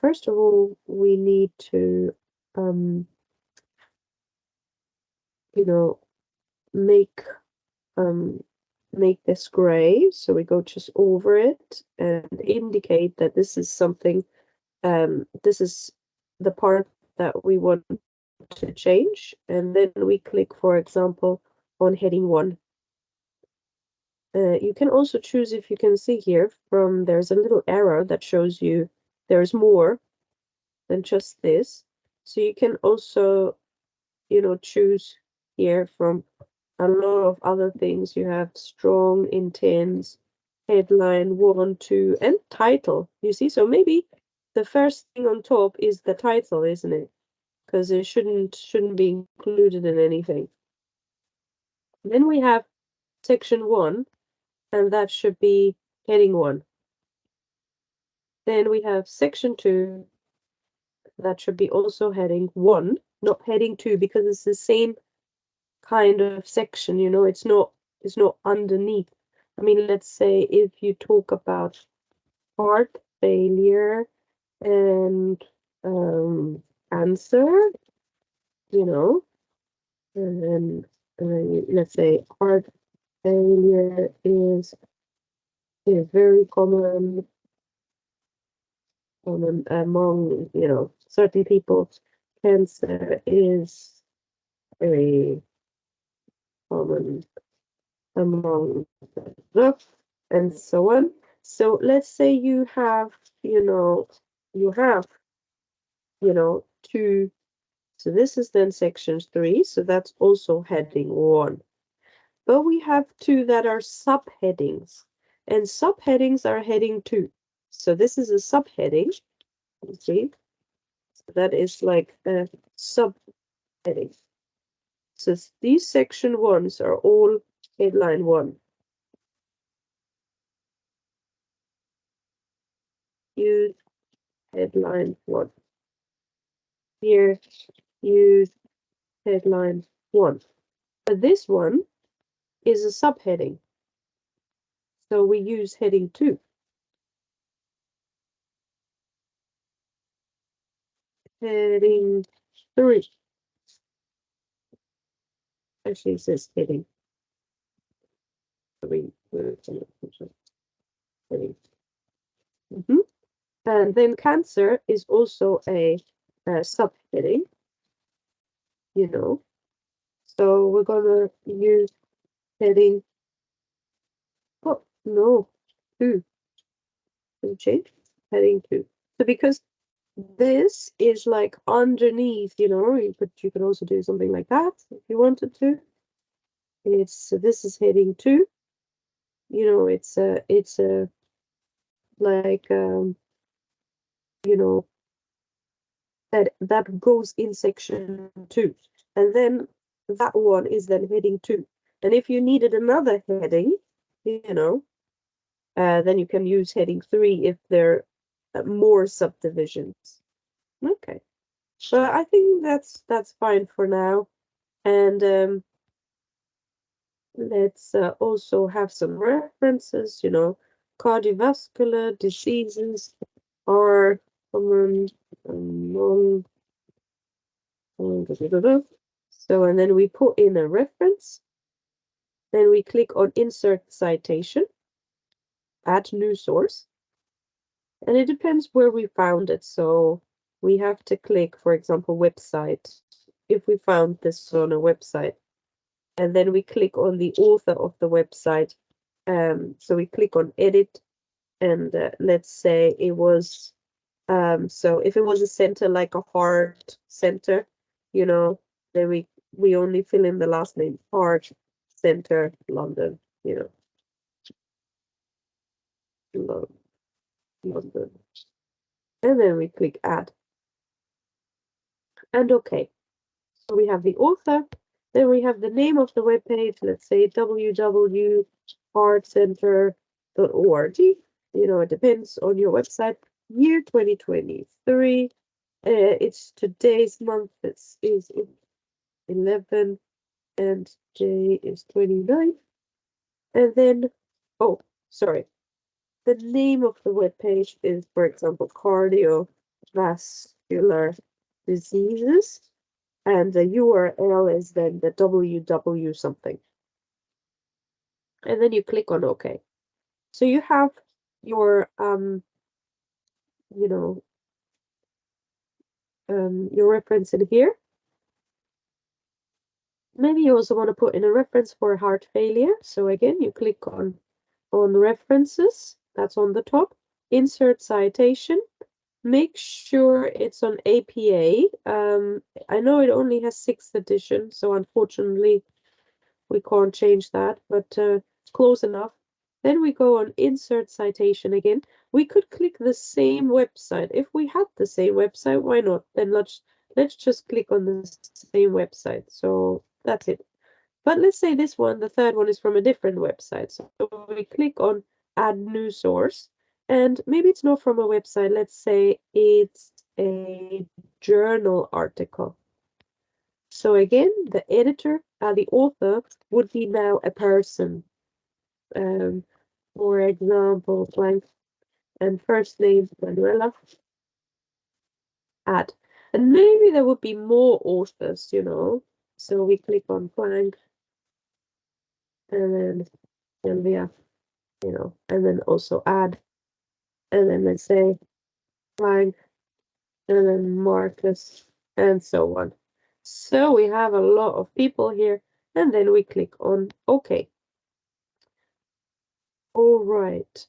first of all, we need to, you know, make this gray. So we go just over it and indicate that this is something, this is the part that we want to change. And then we click, for example, on heading 1. You can also choose, if you can see here, there's a little arrow that shows you there's more than just this. So you can also, choose here from a lot of other things. You have strong, intense, headline, 1, 2, and title. You see, so maybe the first thing on top is the title, isn't it? Because it shouldn't be included in anything. Then we have section 1, and that should be heading 1. Then we have section 2, that should be also heading 1, not heading 2, because it's the same kind of section, it's not underneath. I mean, let's say if you talk about heart failure and cancer, and then let's say heart failure is very common among, certain people. Cancer is very common among them, and so on. So let's say you have, two. So this is then section 3. So that's also heading 1. But we have 2 that are subheadings, and subheadings are heading 2. So this is a subheading. You see, so that is like a subheading. So these section 1s are all headline 1. Use headline 1. Here, use headline 1. But this one is a subheading. So we use heading 2. Heading 3. Actually, it says heading 3. Heading. And then cancer is also a subheading, So we're gonna use heading. Oh no, 2. Did it change? Heading 2. So because this is like underneath, you could also do something like that if you wanted to. This is heading 2. It's a like that goes in section 2, and then that one is then heading 2. And if you needed another heading, then you can use heading 3 if there are more subdivisions. Okay, so I think that's fine for now. And let's also have some references. Cardiovascular diseases are common among. So, and then we put in a reference. Then we click on Insert Citation, Add New Source. And it depends where we found it. So we have to click, for example, website, if we found this on a website. And then we click on the author of the website. So we click on Edit. And let's say it was, so if it was a center like a heart center, then we only fill in the last name, Heart Center, London, London. And then we click Add. And OK. So we have the author. Then we have the name of the web page. Let's say www.heartcenter.org. It depends on your website. Year 2023. It's today's month. This is 11 and day is 29. And then, oh, sorry. The name of the web page is, for example, cardio cardiovascular diseases, and the URL is then the www something. And then you click on OK. So you have your you know, your reference in here. Maybe you also want to put in a reference for heart failure. So again, you click on references. That's on the top. Insert citation. Make sure it's on APA. I know it only has 6th edition, so unfortunately we can't change that, but close enough. Then we go on insert citation again. We could click the same website. If we had the same website, why not? Then let's just click on the same website. So that's it. But let's say this one, the third one, is from a different website. So we click on add new source, and maybe it's not from a website. Let's say it's a journal article. So again, the editor, the author would be now a person. For example, blank and first name Manuela, add. And maybe there would be more authors, you know. So we click on blank and then Sylvia, you know, and then also add. And then let's say blank and then Marcus and so on. So we have a lot of people here, and then we click on OK. All right.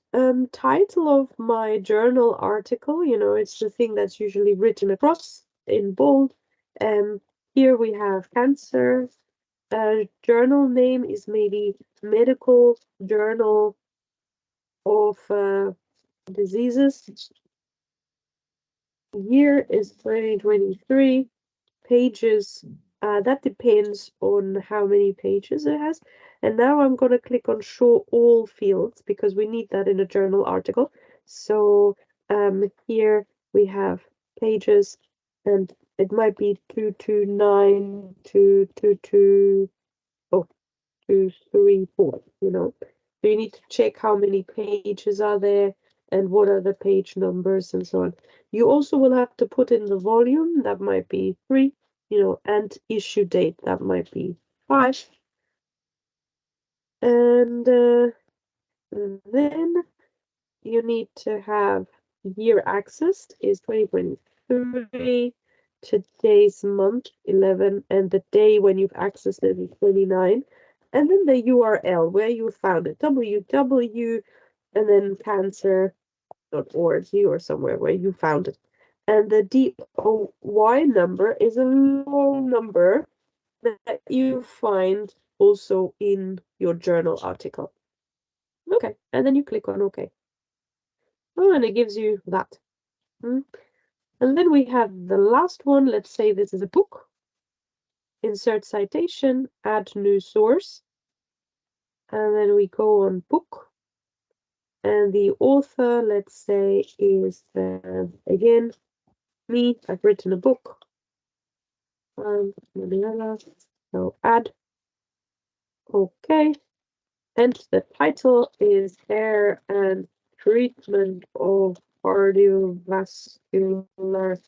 Title of my journal article, you know, it's the thing that's usually written across in bold. Here we have cancer. Journal name is maybe medical journal of diseases. Year is 2023. Pages, that depends on how many pages it has. And now I'm going to click on show all fields because we need that in a journal article. So here we have pages, and it might be 229 to 22, oh, 234, you know. So you need to check how many pages are there and what are the page numbers and so on. You also will have to put in the volume, that might be 3, you know, and issue date, that might be 5. And then you need to have year accessed is 2023, today's month 11, and the day when you've accessed it is 29. And then the URL where you found it, www, and then cancer.org or somewhere where you found it. And the DOY number is a long number that you find also in your journal article. Okay, and then you click on OK. Oh, and it gives you that. And then we have the last one. Let's say this is a book. Insert citation, add new source. And then we go on book. And the author, let's say, is again me. I've written a book. So add. Okay. And the title is Care and Treatment of Cardiovascular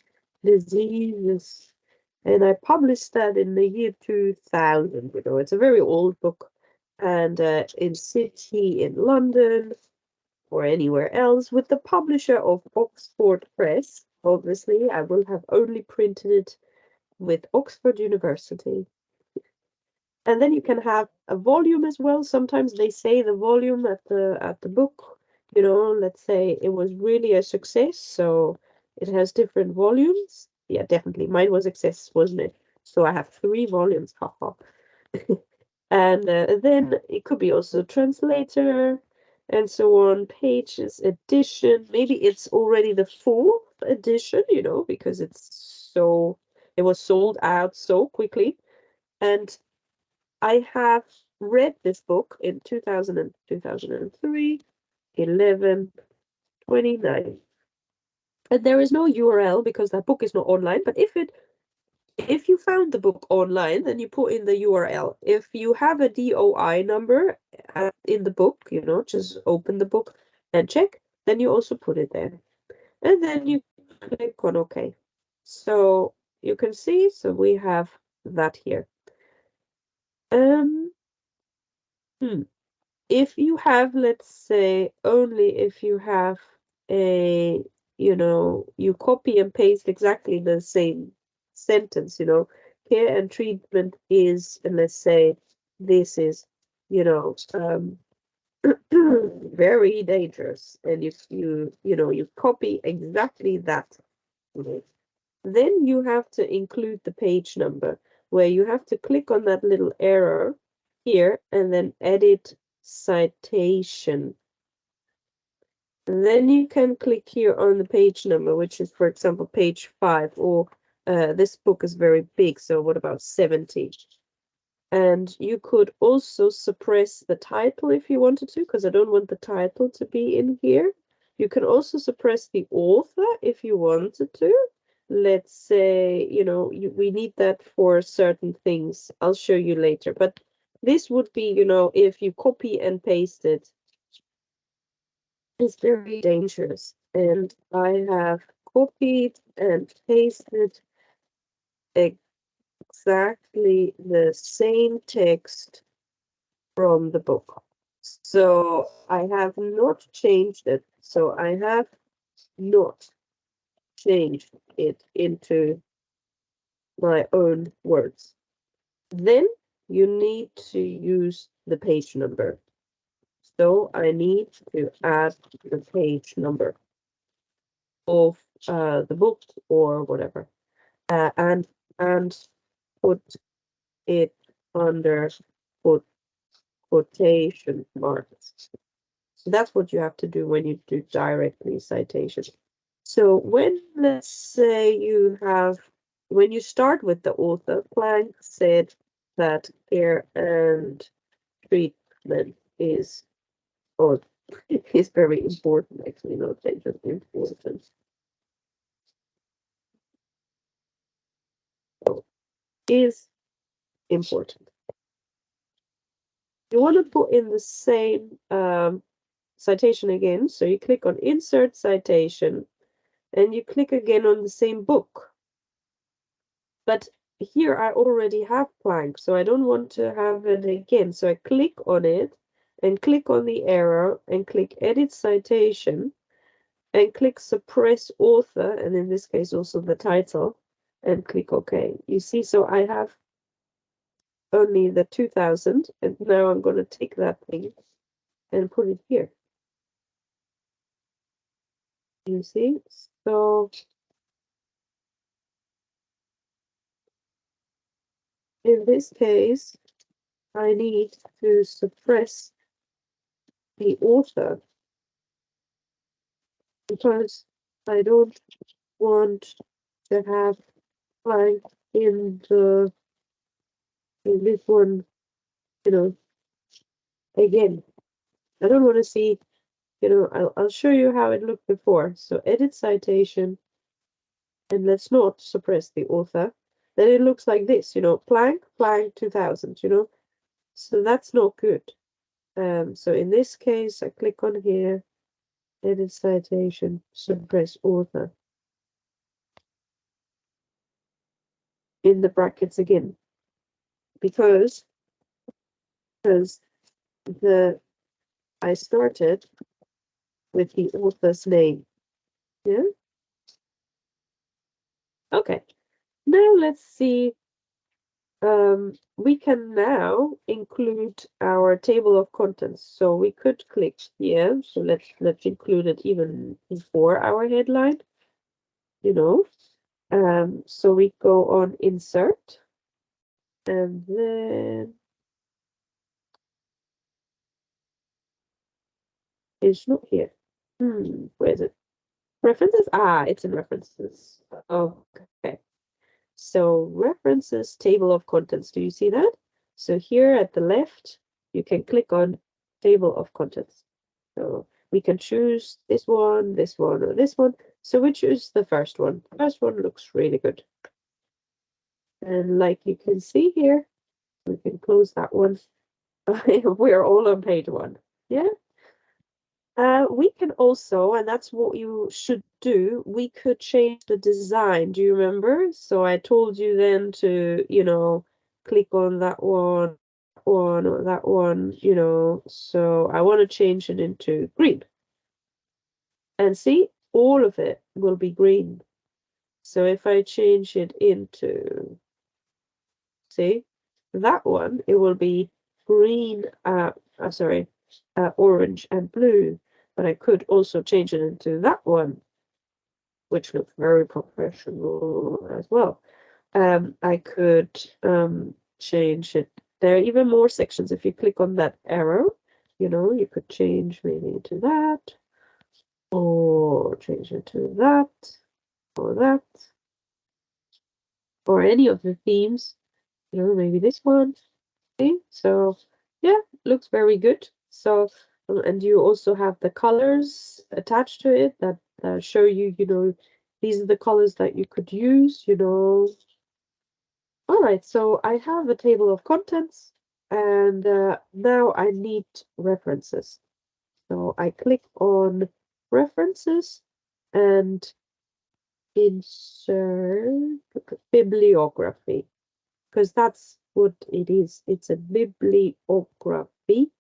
Diseases. And I published that in the year 2000. You know, it's a very old book. And in City in London or anywhere else with the publisher of Oxford Press. Obviously, I will have only printed it with Oxford University. And then you can have a volume as well. Sometimes they say the volume at the book, you know, let's say it was really a success, so it has different volumes. Yeah, definitely. Mine was a success, wasn't it? So I have 3 volumes, haha. And then it could be also translator and so on, pages, edition. Maybe it's already the 4th edition, you know, because it was sold out so quickly. And I have read this book in 2000 and 2003, 11, 29. And there is no URL because that book is not online. But if you found the book online, then you put in the URL. If you have a DOI number in the book, just open the book and check, then you also put it there. And then you click on OK. So you can see, so we have that here. If you have, let's say, only if you have a, you copy and paste exactly the same sentence, care and treatment is, and let's say this is, very dangerous, and you copy exactly that, then you have to include the page number, where you have to click on that little arrow here and then edit citation. And then you can click here on the page number, which is, for example, page 5, or this book is very big, so what about 70? And you could also suppress the title if you wanted to, because I don't want the title to be in here. You can also suppress the author if you wanted to. Let's say, we need that for certain things. I'll show you later. But this would be, if you copy and paste it, it's very dangerous. And I have copied and pasted exactly the same text from the book. So I have not changed it. So I have not changed it into my own words. Then you need to use the page number. So I need to add the page number of the book or whatever, and put it under quotation marks. So that's what you have to do when you do directly citation. So when, let's say when you start with the author, Planck said that care and treatment is, or is very important, actually, not just important. So, is important. You want to put in the same citation again. So you click on Insert Citation, and you click again on the same book. But here I already have Planck, so I don't want to have it again. So I click on it and click on the arrow and click Edit Citation and click Suppress Author, and in this case also the title, and click OK. You see, so I have only the 2000, and now I'm going to take that thing and put it here. You see, so in this case, I need to suppress the author because I don't want to have like in this one, again. I don't want to see, I'll show you how it looked before. So edit citation, and let's not suppress the author. Then it looks like this, Planck 2000, so that's not good. So in this case, I click on here, edit citation, suppress author. In the brackets again, because I started with the author's name. Yeah. Okay. Now let's see. We can now include our table of contents. So we could click here. So let's include it even before our headline. So we go on insert, and then it's not here. Where is it? References? It's in references. Okay. So references, table of contents. Do you see that? So here at the left, you can click on table of contents. So we can choose this one, or this one. So we choose the first one. The first one looks really good. And like you can see here, we can close that one. We're all on page 1. Yeah. We can also, and that's what you should do, we could change the design. Do you remember? So I told you then to, click on that one, or that one, So I want to change it into green. And see, all of it will be green. So if I change it into, see, that one, it will be green, sorry, orange and blue. But I could also change it into that one, which looks very professional as well. I could change it. There are even more sections. If you click on that arrow, you could change maybe to that, or change it to that, or that, or any of the themes. Maybe this one. Okay, so yeah, looks very good. So, and you also have the colors attached to it that show you, these are the colors that you could use. All right, so I have a table of contents, and now I need references. So I click on references and insert bibliography, because that's what it is. It's a bibliography.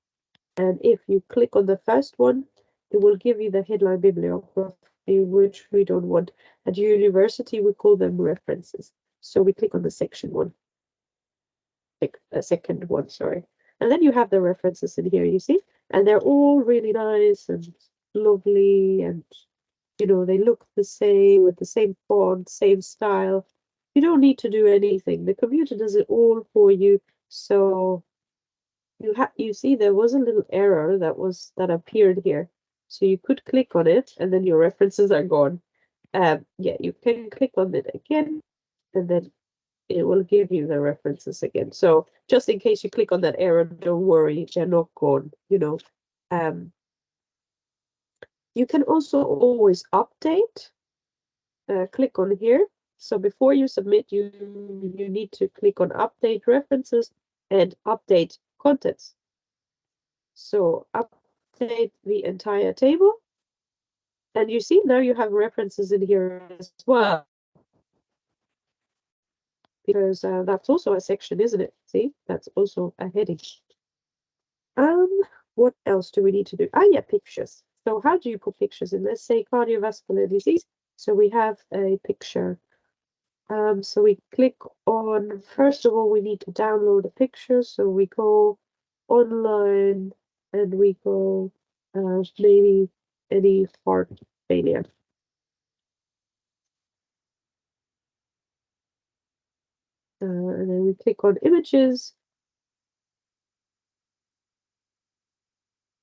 And if you click on the first one, it will give you the headline bibliography, which we don't want. At university, we call them references. So we click on the section one, second one, sorry. And then you have the references in here, you see? And they're all really nice and lovely, and they look the same with the same font, same style. You don't need to do anything. The computer does it all for you. So you see there was a little error that appeared here. So you could click on it and then your references are gone. Yeah, you can click on it again and then it will give you the references again. So just in case you click on that error, don't worry, they're not gone. You can also always update. Click on here. So before you submit, you need to click on update references and update contents. So update the entire table. And you see now you have references in here as well. Because that's also a section, isn't it? See, that's also a heading. What else do we need to do? Yeah, pictures. So how do you put pictures in? Let's say cardiovascular disease. So we have a picture. So we click on, first of all, we need to download a picture. So we go online and we go maybe any heart failure. And then we click on images.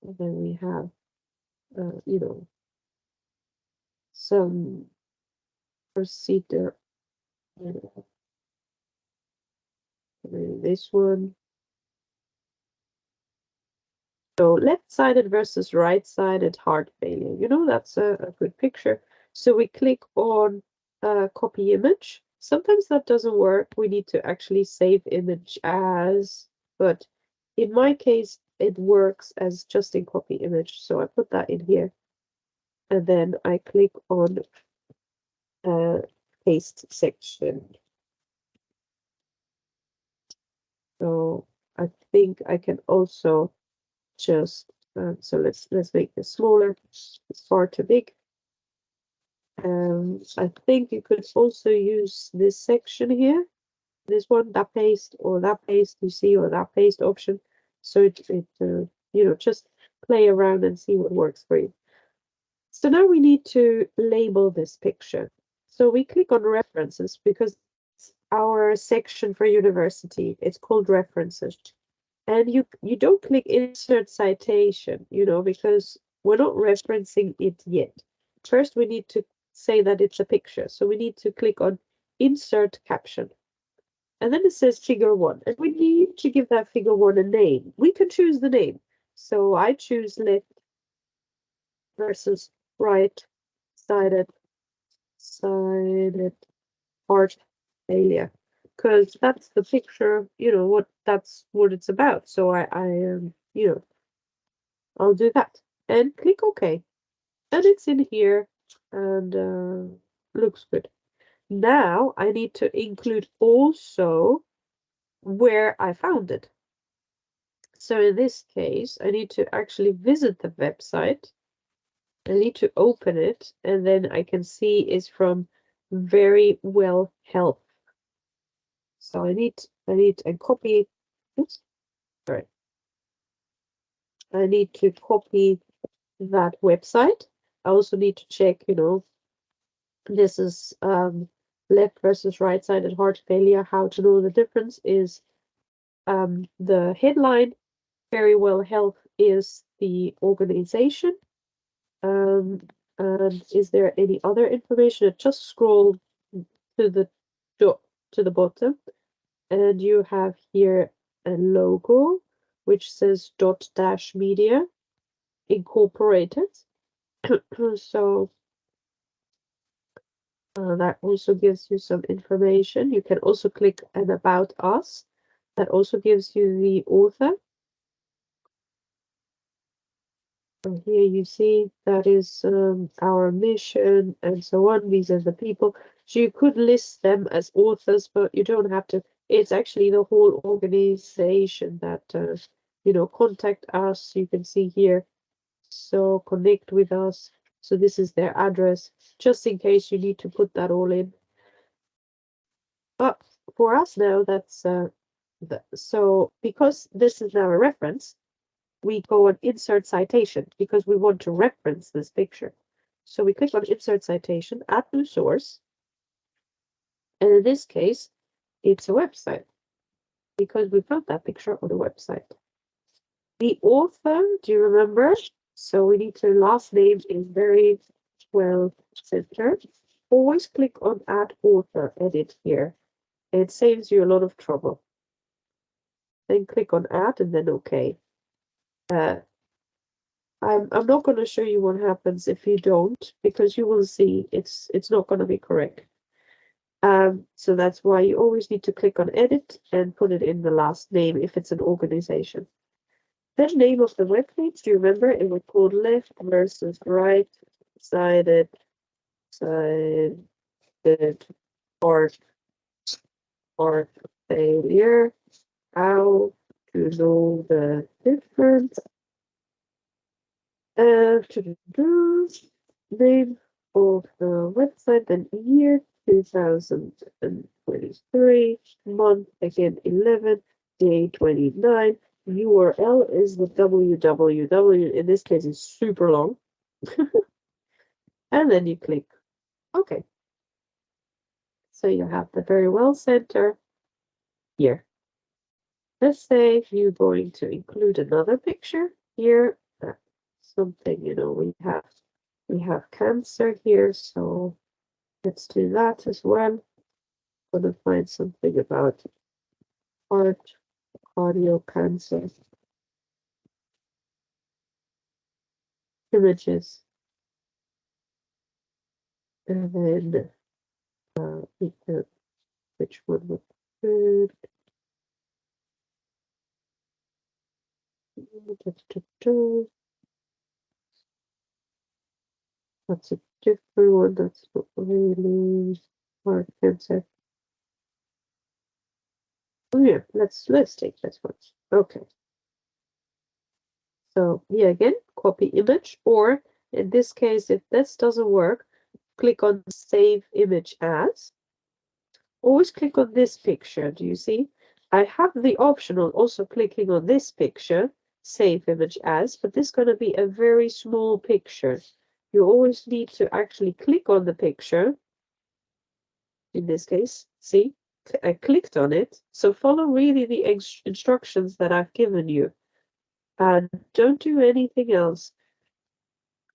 And then we have, some procedure. This one. So left-sided versus right-sided heart failure. That's a good picture. So we click on copy image. Sometimes that doesn't work. We need to actually save image as, but in my case, it works as just in copy image. So I put that in here. And then I click on paste section. So I think I can also just, so let's make this smaller. It's far too big. I think you could also use this section here, this one, that paste or that paste, you see, or that paste option. So it just play around and see what works for you. So now we need to label this picture. So we click on references because our section for university, it's called references. And you don't click insert citation, because we're not referencing it yet. First, we need to say that it's a picture. So we need to click on insert caption. And then it says figure 1. And we need to give that figure 1 a name. We can choose the name. So I choose left versus right sided heart failure. Because that's the picture, that's what it's about. So I I'll do that. and click OK. And it's in here and looks good. Now I need to include also where I found it. So in this case, I need to actually visit the website. I need to open it, and then I can see it's from Very Well Health. So I need a copy. Oops, sorry. I need to copy that website. I also need to check, this is left versus right-sided heart failure. How to know the difference is the headline. Very Well Health is the organization. And is there any other information? Just scroll to the bottom, and you have here a logo which says dot dash media incorporated. So that also gives you some information. You can also click an about us. That also gives you the author. And here you see that is our mission and so on. These are the people. So you could list them as authors, but you don't have to. It's actually the whole organization that, contact us. You can see here. So connect with us. So this is their address, just in case you need to put that all in. But for us now, that's so because this is now a reference, we go on insert citation because we want to reference this picture. So we click on insert citation, add new source. And in this case, it's a website because we found that picture on the website. The author, do you remember? So we need to, last name is Very Well centered. Always click on add author, edit here. It saves you a lot of trouble. Then click on add and then OK. I'm not going to show you what happens if you don't, because you will see it's not going to be correct. So that's why you always need to click on edit and put it in the last name if it's an organization. Then name of the web page, do you remember? It was called left versus right sided or failure. How to know the difference. Name of the website, then year 2023, month again 11, day 29. URL is the www. In this case, it's super long. And then you click OK. So you have the Very Well Center here. Let's say you're going to include another picture here. Something, we have cancer here, so let's do that as well. I'm going to find something about heart, cardio cancer. Images. And then which one would be good? That's a different one. That's not really heart cancer. Oh yeah, let's take this one. Okay. So here again, copy image, or in this case, if this doesn't work, click on Save Image As. Always click on this picture. Do you see? I have the option of also clicking on this picture, Save Image As, but this is going to be a very small picture. You always need to actually click on the picture. In this case, see? I clicked on it. So follow really the instructions that I've given you. And don't do anything else.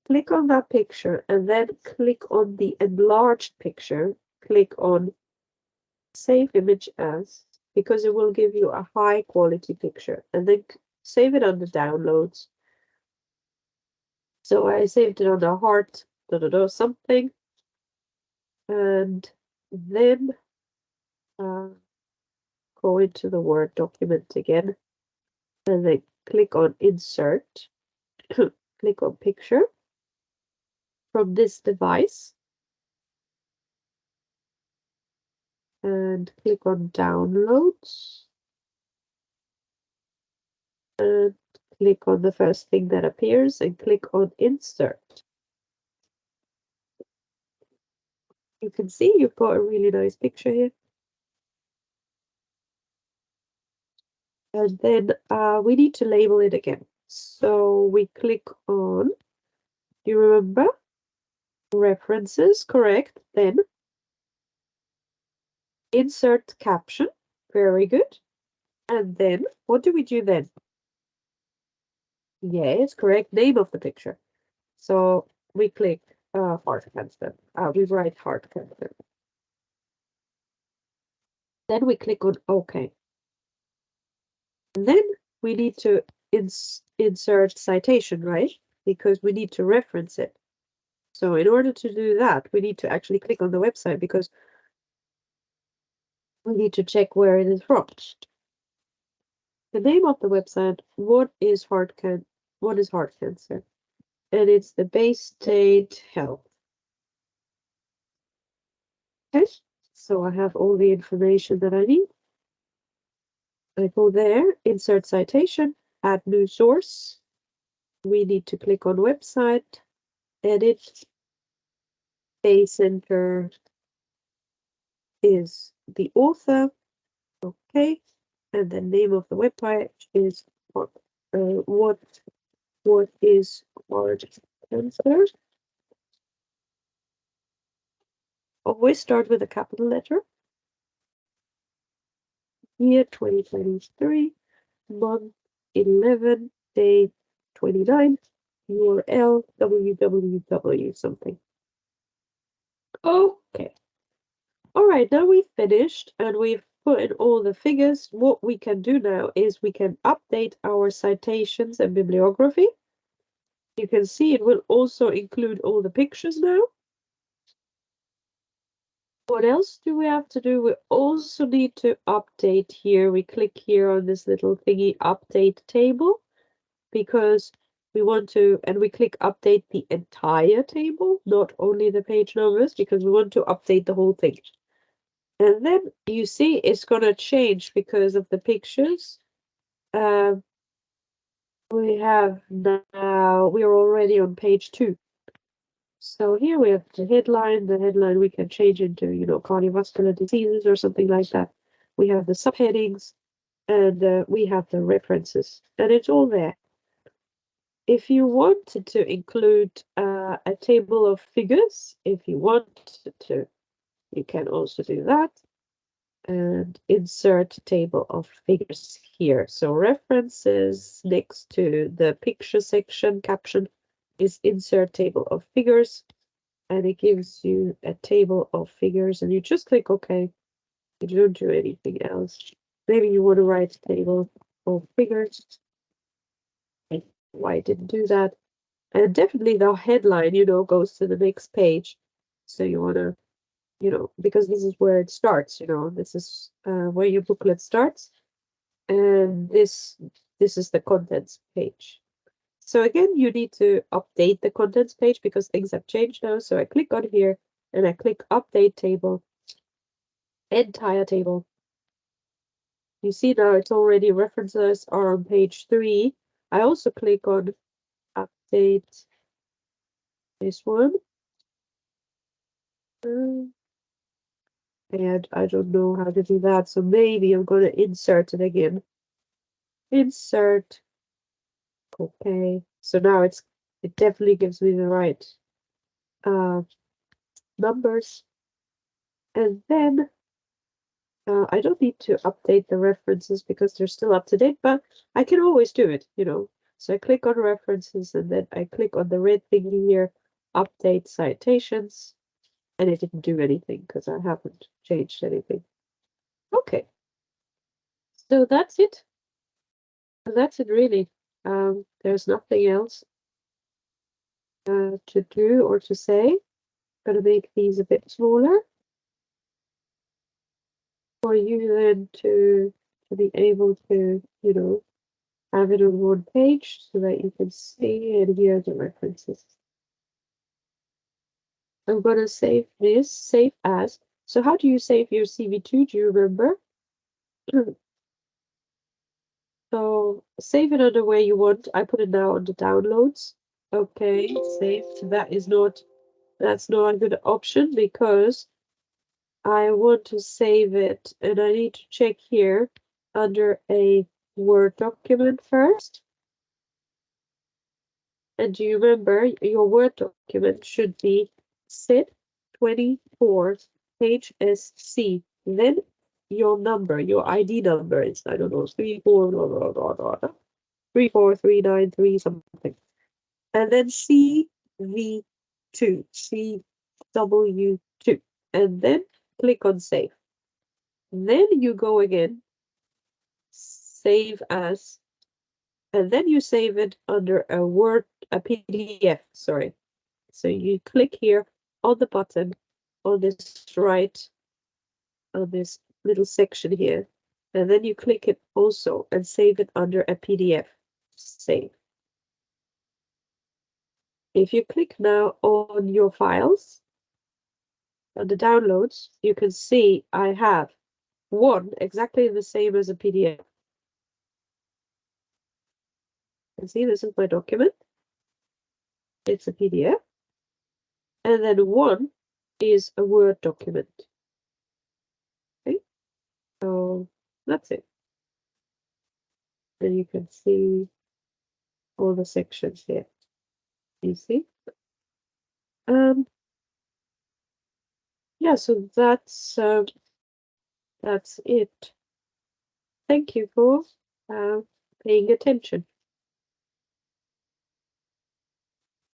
Click on that picture and then click on the enlarged picture. Click on Save Image As, because it will give you a high quality picture. And then save it under Downloads. So I saved it under heart, something. And then go into the Word document again. And then click on Insert. click on picture from this device and click on downloads and click on the first thing that appears and click on insert. You can see you've got a really nice picture here. And then we need to label it again. So we click on, do you remember? References, correct. Then insert caption, very good. And then what do we do then? Yes, correct, name of the picture. So we click heart cancer. We write heart cancer. Then we click on OK. And then we need to insert citation, right? Because we need to reference it. So in order to do that, we need to actually click on the website because we need to check where it is from. The name of the website, what is heart cancer? And it's the Bay State Health. Okay, so I have all the information that I need. I go there, insert citation, add new source. We need to click on website, edit. Bay Center is the author. Okay, and the name of the webpage is what is heart cancer. Always start with a capital letter. Year 2023, month 11, day 29, URL www something. Okay. All right, now we've finished and we've put in all the figures. What we can do now is we can update our citations and bibliography. You can see it will also include all the pictures now. What else do we have to do? We also need to update here. We click here on this little thingy, update table, because we want to, and we click update the entire table, not only the page numbers, because we want to update the whole thing. And then you see it's going to change because of the pictures. We have now, we are already on page 2. So here we have the headline. The headline we can change into, cardiovascular diseases or something like that. We have the subheadings and we have the references, and it's all there. If you wanted to include a table of figures, if you wanted to, you can also do that. And insert table of figures here. So references next to the picture section caption is insert table of figures, and it gives you a table of figures, and you just click OK. You don't do anything else. Maybe you want to write a table of figures. Why I didn't do that? And definitely the headline, goes to the next page. So you want to because this is where it starts, this is where your booklet starts, and this is the contents page. So again, you need to update the contents page because things have changed now. So I click on here and I click update table, entire table. You see now it's already references are on page 3. I also click on update this one. And I don't know how to do that, so maybe I'm going to insert it again. Insert. Okay, so now it definitely gives me the right numbers. And then I don't need to update the references because they're still up to date, but I can always do it, So I click on references and then I click on the red thing here, update citations, and it didn't do anything because I haven't changed anything. Okay, so that's it. That's it really. There's nothing else to do or to say. Gonna make these a bit smaller for you then to be able to, have it on one page so that you can see, and here are the references. I'm gonna save this, save as. So how do you save your CV2? Do you remember? So save it under where you want. I put it now on the downloads. Okay, saved. That's not a good option because I want to save it and I need to check here under a Word document first. And do you remember your Word document should be SID 24 HSC. Then your number, your ID number is, I don't know, 34, blah, blah, blah, blah, blah, 34393 something. And then CV2, CW2. And then click on save. Then you go again, save as, and then you save it under a PDF, sorry. So you click here on the button on this on this little section here, and then you click it also and save it under a PDF. Save. If you click now on your files, on the downloads, you can see I have one exactly the same as a PDF. You can see this is my document. It's a PDF. And then one is a Word document. Okay, so that's it. And you can see all the sections here. You see? Yeah, so that's it. Thank you for paying attention.